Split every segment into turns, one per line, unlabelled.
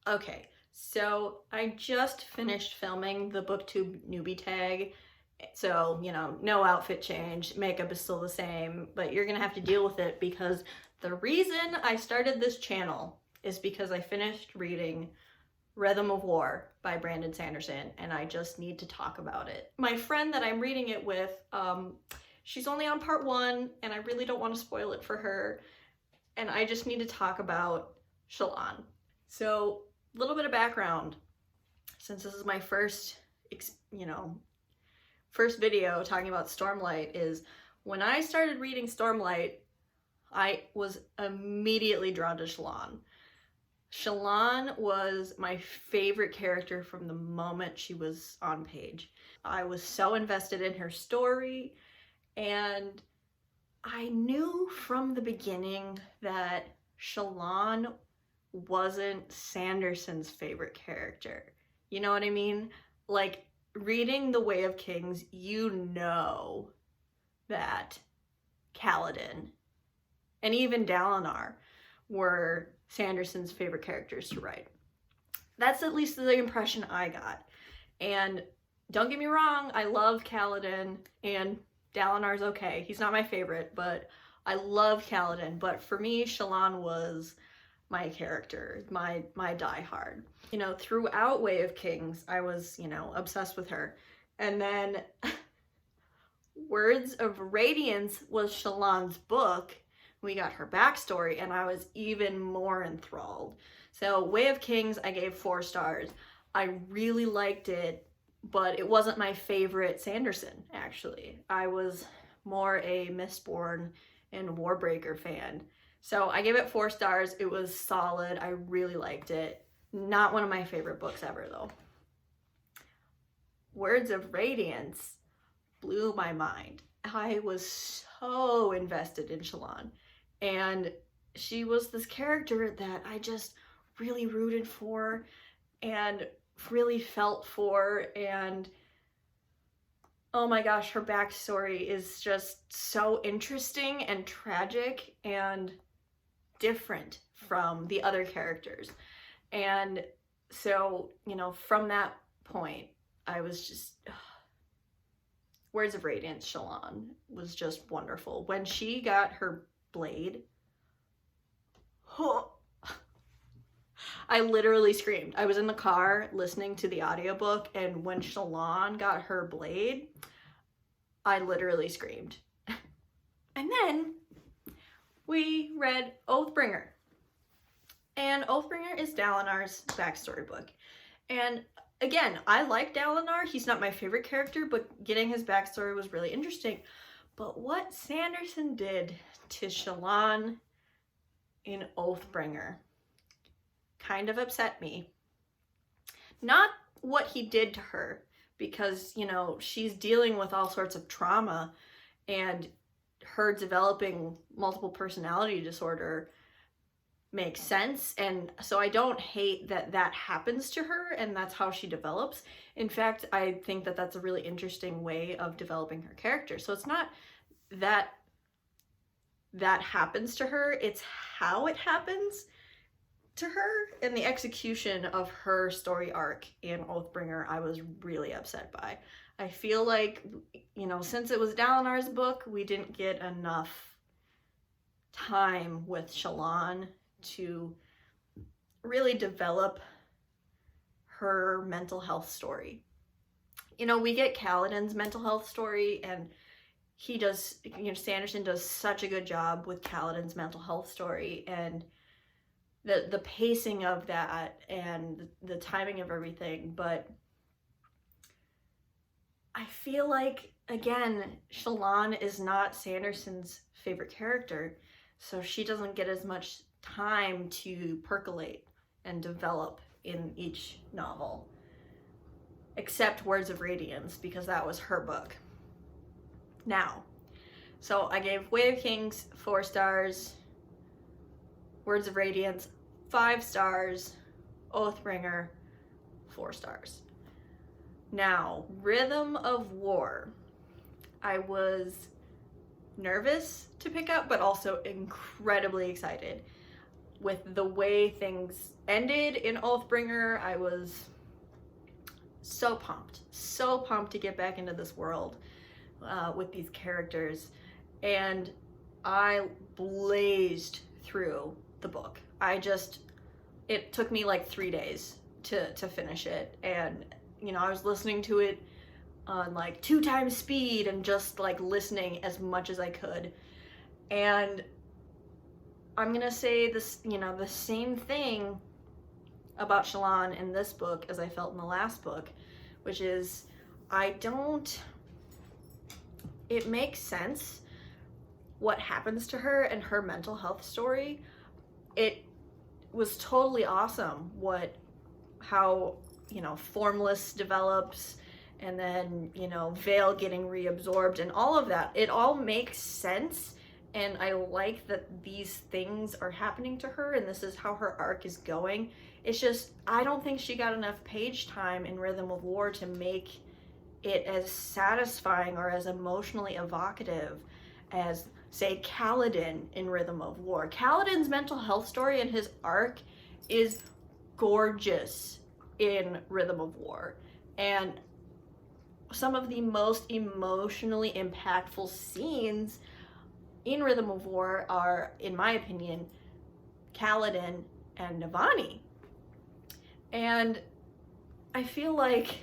Okay, so I just finished filming the booktube newbie tag. So, no outfit change, makeup is still the same, but you're gonna have to deal with it because the reason I started this channel is because I finished reading Rhythm of War by Brandon Sanderson, and I just need to talk about it. My friend that I'm reading it with, she's only on part 1, and I really don't want to spoil it for her, and I just need to talk about Shallan. So, a little bit of background, since this is my first, first video talking about Stormlight, is when I started reading Stormlight, I was immediately drawn to Shallan. Shallan was my favorite character from the moment she was on page. I was so invested in her story, and I knew from the beginning that Shallan wasn't Sanderson's favorite character. You know what I mean? Like, reading The Way of Kings, you know that Kaladin and even Dalinar were Sanderson's favorite characters to write. That's at least the impression I got. And don't get me wrong, I love Kaladin, and Dalinar's okay. He's not my favorite, but I love Kaladin. But for me, Shallan was my character, my diehard. Throughout Way of Kings, I was, obsessed with her. And then Words of Radiance was Shallan's book. We got her backstory, and I was even more enthralled. So Way of Kings, I gave 4 stars. I really liked it, but it wasn't my favorite Sanderson, actually. I was more a Mistborn and Warbreaker fan. So I gave it 4 stars. It was solid. I really liked it. Not one of my favorite books ever, though. Words of Radiance blew my mind. I was so invested in Shallan, and she was this character that I just really rooted for and really felt for, and oh my gosh, her backstory is just so interesting and tragic and different from the other characters. And so, from that point, I was just... Words of Radiance, Shallan was just wonderful. When she got her blade, I literally screamed. I was in the car listening to the audiobook, and when Shallan got her blade, I literally screamed. And then we read Oathbringer. And Oathbringer is Dalinar's backstory book. And again, I like Dalinar. He's not my favorite character, but getting his backstory was really interesting. But what Sanderson did to Shallan in Oathbringer kind of upset me. Not what he did to her, because, she's dealing with all sorts of trauma, and her developing multiple personality disorder makes sense, and so I don't hate that that happens to her and that's how she develops. In fact, I think that that's a really interesting way of developing her character. So it's not that that happens to her, it's how it happens to her, and the execution of her story arc in Oathbringer I was really upset by. I feel like, since it was Dalinar's book, we didn't get enough time with Shallan to really develop her mental health story. We get Kaladin's mental health story, and he does, Sanderson does such a good job with Kaladin's mental health story, and the pacing of that and the timing of everything. But I feel like, again, Shallan is not Sanderson's favorite character, so she doesn't get as much time to percolate and develop in each novel, except Words of Radiance, because that was her book. Now, so I gave Way of Kings 4 stars, Words of Radiance 5 stars, Oathbringer 4 stars. Now, Rhythm of War, I was nervous to pick up, but also incredibly excited. with the way things ended in Oathbringer, I was so pumped to get back into this world with these characters, and I blazed through the book. It took me like 3 days to finish it, and you know, I was listening to it on like 2 times speed and just like listening as much as I could. And I'm gonna say this, you know, the same thing about Shallan in this book as I felt in the last book, which is it makes sense what happens to her and her mental health story. It was totally awesome how, you know, Formless develops, and then, you know, Veil getting reabsorbed and all of that. It all makes sense, and I like that these things are happening to her and this is how her arc is going. It's just, I don't think she got enough page time in Rhythm of War to make it as satisfying or as emotionally evocative as, say, Kaladin in Rhythm of War. Kaladin's mental health story and his arc is gorgeous in Rhythm of War. And some of the most emotionally impactful scenes in Rhythm of War are, in my opinion, Kaladin and Navani. And I feel like,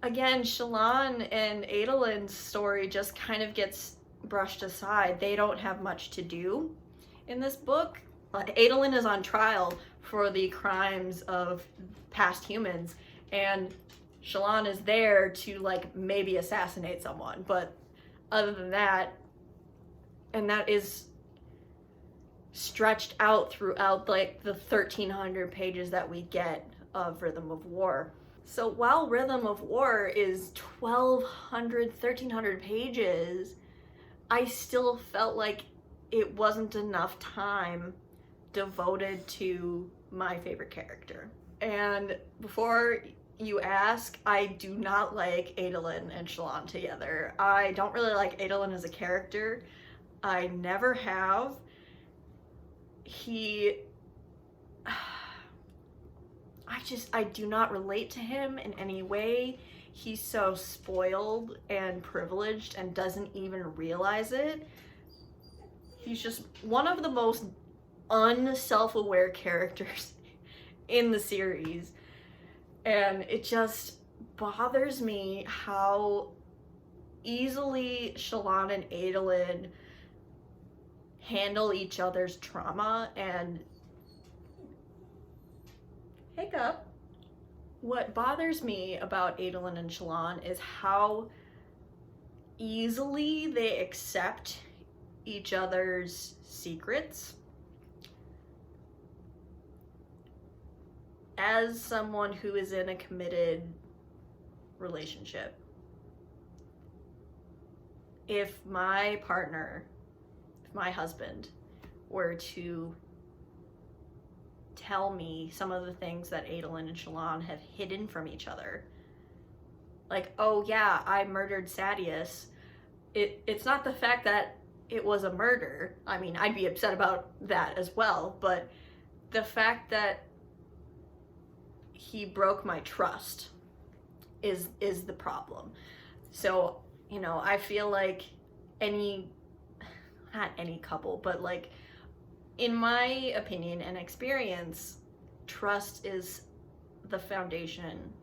again, Shallan and Adolin's story just kind of gets brushed aside. They don't have much to do in this book. Adolin is on trial for the crimes of past humans, and Shallan is there to like maybe assassinate someone, but other than that, and that is stretched out throughout like the 1,300 pages that we get of Rhythm of War. So while Rhythm of War is 1,200, 1,300 pages, I still felt like it wasn't enough time devoted to my favorite character. And before you ask, I do not like Adolin and Shallan together. I don't really like Adolin as a character. I never have. I do not relate to him in any way. He's so spoiled and privileged and doesn't even realize it. He's just one of the most unself-aware characters in the series. And it just bothers me how easily Shallan and Adolin handle each other's trauma and hiccup. What bothers me about Adolin and Shallan is how easily they accept each other's secrets. As someone who is in a committed relationship, if my partner, if my husband were to tell me some of the things that Adolin and Shallan have hidden from each other, like, oh yeah, I murdered Sadeas, it's not the fact that it was a murder. I mean, I'd be upset about that as well, but the fact that he broke my trust is the problem. So, you know, I feel like not any couple, but like, in my opinion and experience, trust is the foundation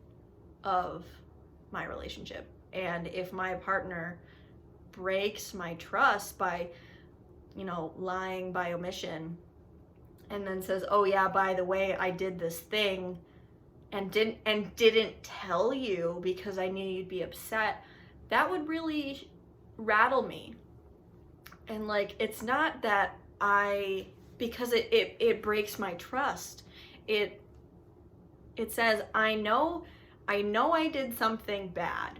of my relationship. And if my partner breaks my trust by, you know, lying by omission, and then says, oh yeah, by the way, I did this thing, and didn't tell you because I knew you'd be upset, that would really rattle me. And like, it's not that because it breaks my trust. It says, I know I did something bad.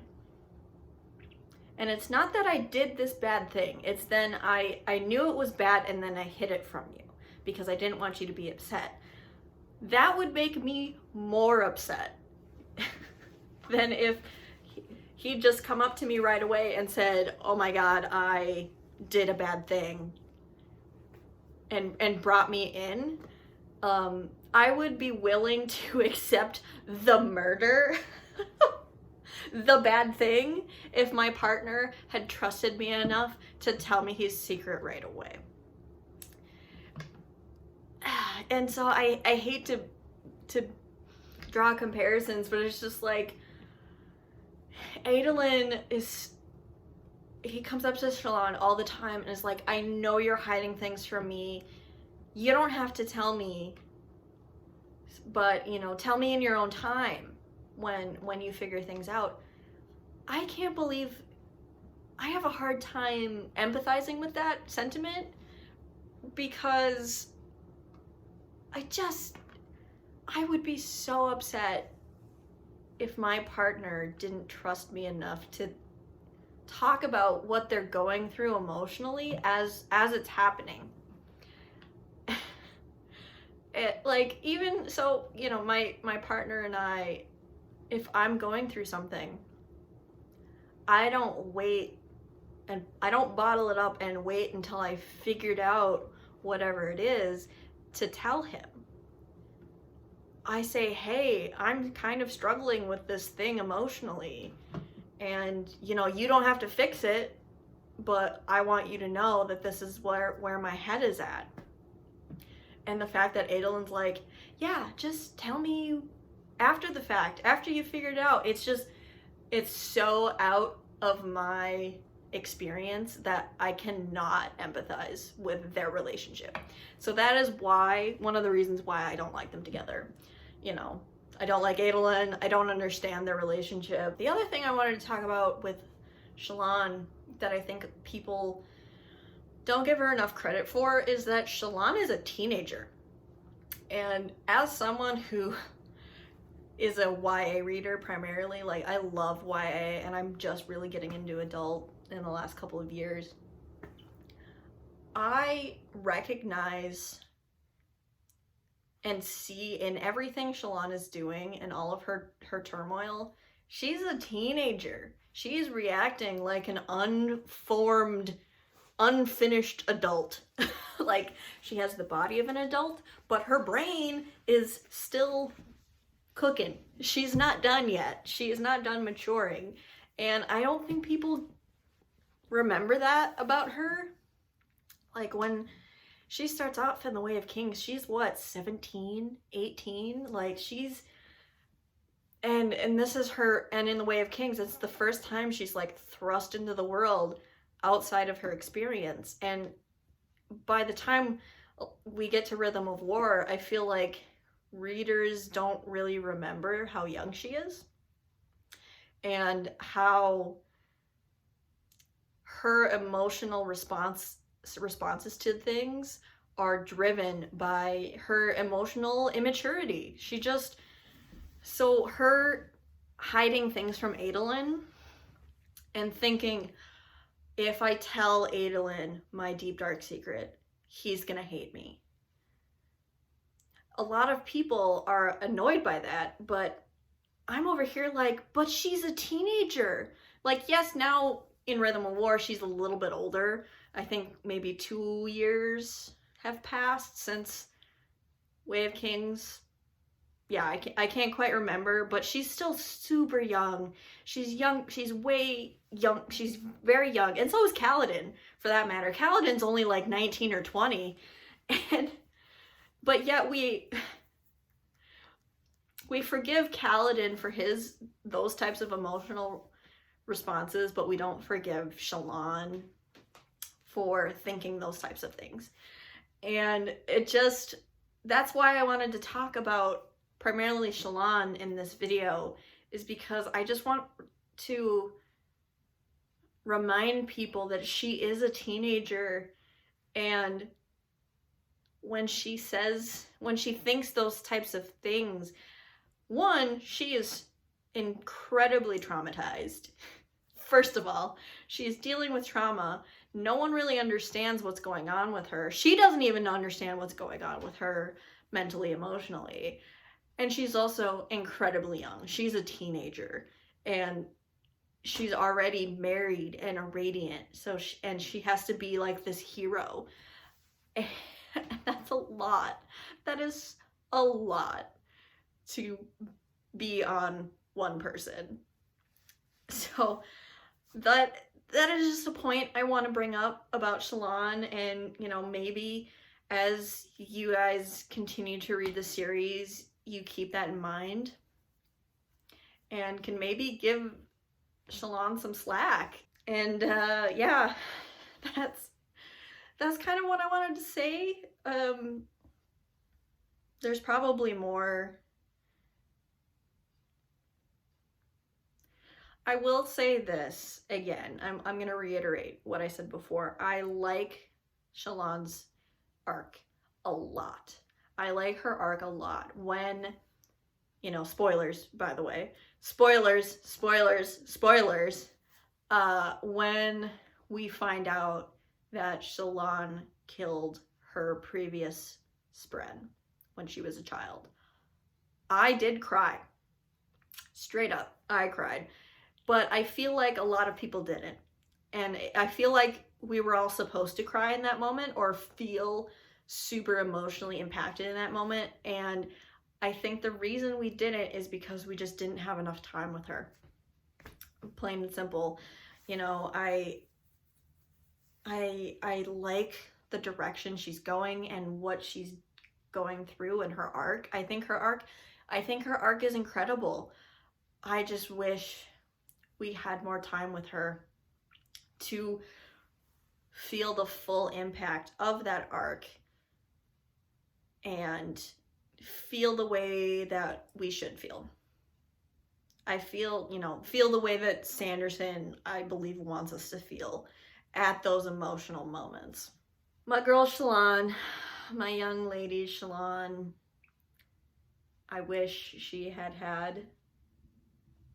And it's not that I did this bad thing. It's then I knew it was bad and then I hid it from you because I didn't want you to be upset. That would make me more upset than if he'd just come up to me right away and said, oh my God, I did a bad thing. and brought me in, I would be willing to accept the murder, the bad thing, if my partner had trusted me enough to tell me his secret right away. And so I hate to draw comparisons, but it's just like, Adolin he comes up to Shallan all the time and is like, I know you're hiding things from me. You don't have to tell me, but, you know, tell me in your own time when you figure things out. I can't believe, I have a hard time empathizing with that sentiment, because I would be so upset if my partner didn't trust me enough to talk about what they're going through emotionally as it's happening. Like, even so, you know, my partner and I, if I'm going through something, I don't wait and I don't bottle it up and wait until I figured out whatever it is to tell him. I say, hey, I'm kind of struggling with this thing emotionally, and, you know, you don't have to fix it, but I want you to know that this is where my head is at. And the fact that Adolin's like, yeah, just tell me after the fact, after you figured it out. It's so out of my experience that I cannot empathize with their relationship. So that is why, one of the reasons why I don't like them together. You know, I don't like Adolin. I don't understand their relationship. The other thing I wanted to talk about with Shallan that I think people don't give her enough credit for is that Shallan is a teenager. And as someone who is a YA reader primarily, like, I love YA, and I'm just really getting into adult in the last couple of years, I recognize and see in everything Shallan is doing and all of her turmoil, she's a teenager. She's reacting like an unformed, unfinished adult. Like, she has the body of an adult, but her brain is still cooking. She's not done yet. She is not done maturing. And I don't think people remember that about her. Like, when she starts off in the Way of Kings, she's what, 17, 18? Like, she's, and this is her, and in the Way of Kings, it's the first time she's like thrust into the world outside of her experience. And by the time we get to Rhythm of War, I feel like readers don't really remember how young she is and how her emotional responses to things are driven by her emotional immaturity. So her hiding things from Adolin and thinking, if I tell Adolin my deep dark secret, he's gonna hate me. A lot of people are annoyed by that, but I'm over here like, but she's a teenager. Like, yes, now in Rhythm of War, she's a little bit older. I think maybe 2 years have passed since Way of Kings. Yeah, I can't quite remember, but she's still super young. She's young. She's way young. She's very young. And so is Kaladin, for that matter. Kaladin's only like 19 or 20. But yet we forgive Kaladin for those types of emotional responses, but we don't forgive Shallan for thinking those types of things. And that's why I wanted to talk about primarily Shallan in this video, is because I just want to remind people that she is a teenager, and when she thinks those types of things, one, she is incredibly traumatized. First of all, she is dealing with trauma. No one really understands what's going on with her. She doesn't even understand what's going on with her mentally, emotionally. And she's also incredibly young. She's a teenager, and she's already married and a radiant. And she has to be like this hero. That's a lot. That is a lot to be on one person. So that is just a point I want to bring up about Shallan, and maybe as you guys continue to read the series, you keep that in mind and can maybe give Shallan some slack. And yeah, that's kind of what I wanted to say. There's probably more. I will say this again. I'm going to reiterate what I said before. I like Shallan's arc a lot. I like her arc a lot. When, spoilers, by the way. Spoilers. When we find out that Shallan killed her previous Spren when she was a child, I did cry. Straight up, I cried. But I feel like a lot of people didn't. And I feel like we were all supposed to cry in that moment or feel super emotionally impacted in that moment. And I think the reason we didn't is because we just didn't have enough time with her. Plain and simple. I like the direction she's going and what she's going through in her arc. I think her arc is incredible. I just wish we had more time with her to feel the full impact of that arc and feel the way that we should feel. I feel the way that Sanderson, I believe, wants us to feel at those emotional moments. My girl Shallan, my young lady Shallan, I wish she had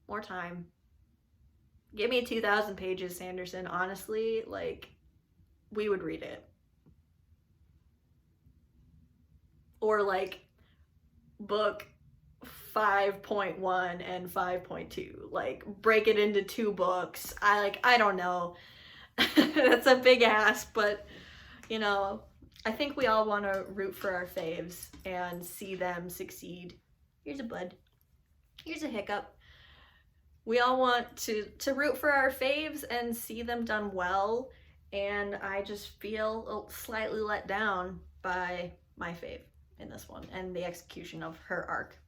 more time. Give me 2,000 pages, Sanderson. Honestly, we would read it. Or book 5.1 and 5.2. Break it into 2 books. I don't know. That's a big ask, but I think we all want to root for our faves and see them succeed. Here's a bud. Here's a hiccup. We all want to root for our faves and see them done well, and I just feel slightly let down by my fave in this one and the execution of her arc.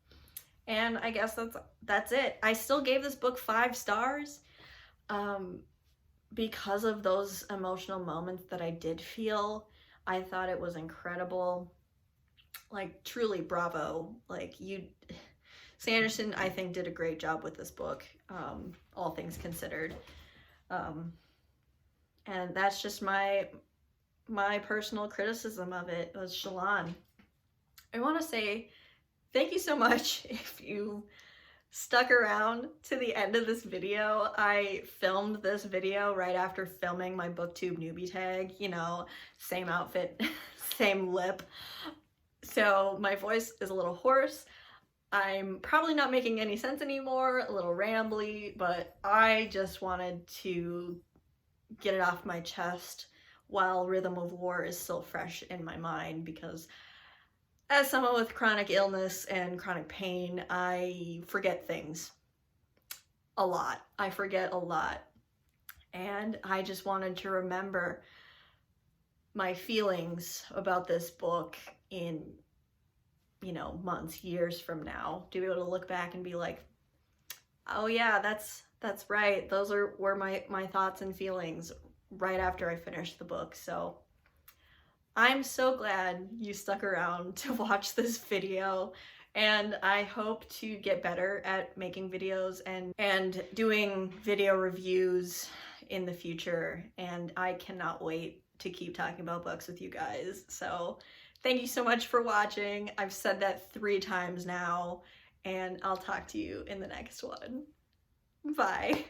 And I guess that's it. I still gave this book 5 stars because of those emotional moments that I did feel. I thought it was incredible. Truly bravo. Sanderson, I think, did a great job with this book, all things considered. And that's just my personal criticism of it was Shallan. I want to say thank you so much if you stuck around to the end of this video. I filmed this video right after filming my booktube newbie tag, same outfit, same lip. So my voice is a little hoarse. I'm probably not making any sense anymore, a little rambly, but I just wanted to get it off my chest while Rhythm of War is still fresh in my mind, because as someone with chronic illness and chronic pain, I forget things a lot. I forget a lot. And I just wanted to remember my feelings about this book in months, years from now, to be able to look back and be like, oh yeah, that's right. Those were my thoughts and feelings right after I finished the book. So I'm so glad you stuck around to watch this video, and I hope to get better at making videos and doing video reviews in the future, and I cannot wait to keep talking about books with you guys. So thank you so much for watching. I've said that 3 times now, and I'll talk to you in the next one. Bye.